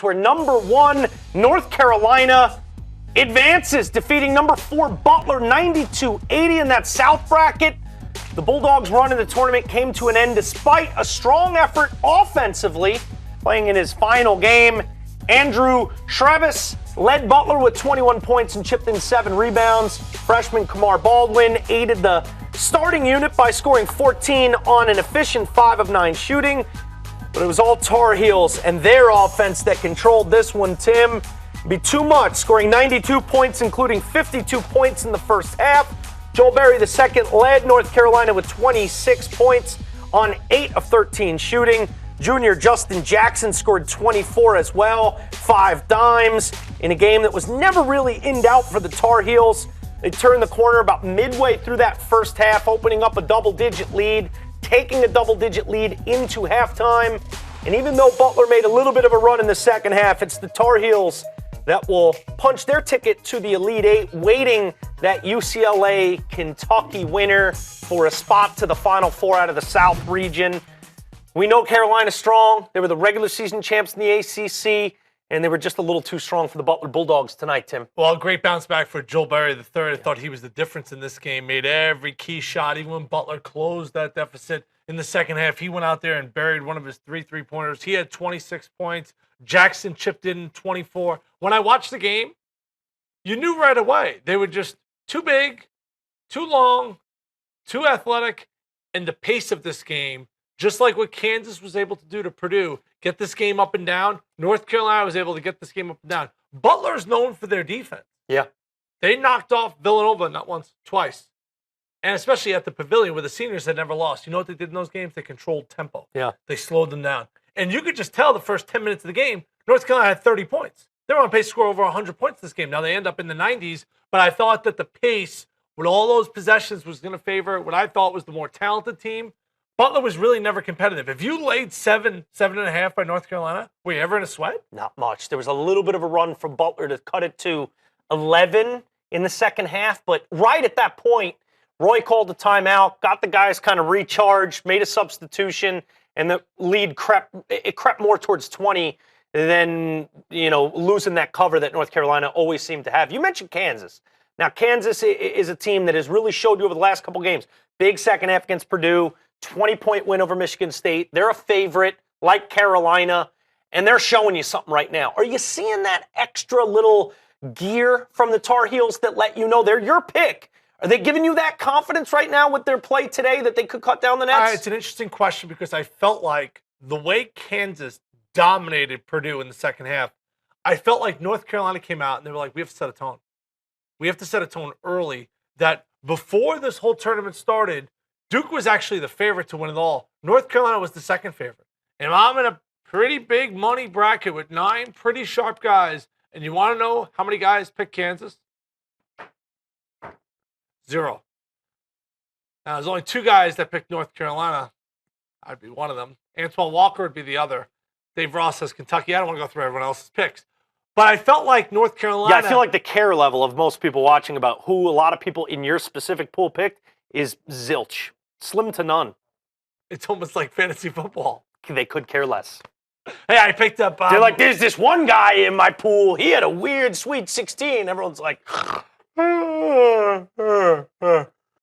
where number 1 North Carolina advances, defeating number 4 Butler 92-80 in that South bracket. The Bulldogs' run in the tournament came to an end despite a strong effort offensively. Playing in his final game, Andrew Shrebis led Butler with 21 points and chipped in 7 rebounds. Freshman Kamar Baldwin aided the starting unit by scoring 14 on an efficient 5 of 9 shooting. But it was all Tar Heels and their offense that controlled this one, Tim. Be too much, scoring 92 points, including 52 points in the first half. Joel Berry II led North Carolina with 26 points on 8 of 13 shooting. Junior Justin Jackson scored 24 as well, 5 dimes, in a game that was never really in doubt for the Tar Heels. They turned the corner about midway through that first half, opening up a double-digit lead, taking a double-digit lead into halftime. And even though Butler made a little bit of a run in the second half, it's the Tar Heels that will punch their ticket to the Elite Eight, waiting that UCLA-Kentucky winner for a spot to the Final Four out of the South region. We know Carolina's strong. They were the regular season champs in the ACC, and they were just a little too strong for the Butler Bulldogs tonight, Tim. Well, great bounce back for Joel Berry III. I thought he was the difference in this game, made every key shot. Even when Butler closed that deficit in the second half, he went out there and buried one of his 3 3-pointers. He had 26 points. Jackson chipped in 24. When I watched the game, you knew right away they were just too big, too long, too athletic, and the pace of this game, just like what Kansas was able to do to Purdue, get this game up and down, North Carolina was able to get this game up and down. Butler's known for their defense. Yeah. They knocked off Villanova not once, twice. And especially at the Pavilion where the seniors had never lost. You know what they did in those games? They controlled tempo. Yeah. They slowed them down. And you could just tell the first 10 minutes of the game, North Carolina had 30 points. They were on pace to score over 100 points this game. Now they end up in the 90s, but I thought that the pace with all those possessions was going to favor what I thought was the more talented team. Butler was really never competitive. If you laid 7.5 by North Carolina, were you ever in a sweat? Not much. There was a little bit of a run from Butler to cut it to 11 in the second half, but right at that point, Roy called a timeout, got the guys kind of recharged, made a substitution, and the lead crept more towards 20 than, losing that cover that North Carolina always seemed to have. You mentioned Kansas. Now, Kansas is a team that has really showed you over the last couple games. Big second half against Purdue, 20-point win over Michigan State. They're a favorite, like Carolina, and they're showing you something right now. Are you seeing that extra little gear from the Tar Heels that let you know they're your pick? Are they giving you that confidence right now with their play today that they could cut down the nets? It's an interesting question because I felt like the way Kansas dominated Purdue in the second half, I felt like North Carolina came out and they were like, we have to set a tone. We have to set a tone early that before this whole tournament started, Duke was actually the favorite to win it all. North Carolina was the second favorite. And I'm in a pretty big money bracket with 9 pretty sharp guys. And you want to know how many guys picked Kansas? 0. Now, there's only 2 guys that picked North Carolina. I'd be one of them. Antoine Walker would be the other. Dave Ross says Kentucky. I don't want to go through everyone else's picks. But I felt like North Carolina... Yeah, I feel like the care level of most people watching about who a lot of people in your specific pool picked is zilch. Slim to none. It's almost like fantasy football. They could care less. Hey, I picked up... They're like, there's this one guy in my pool. He had a weird Sweet 16. Everyone's like...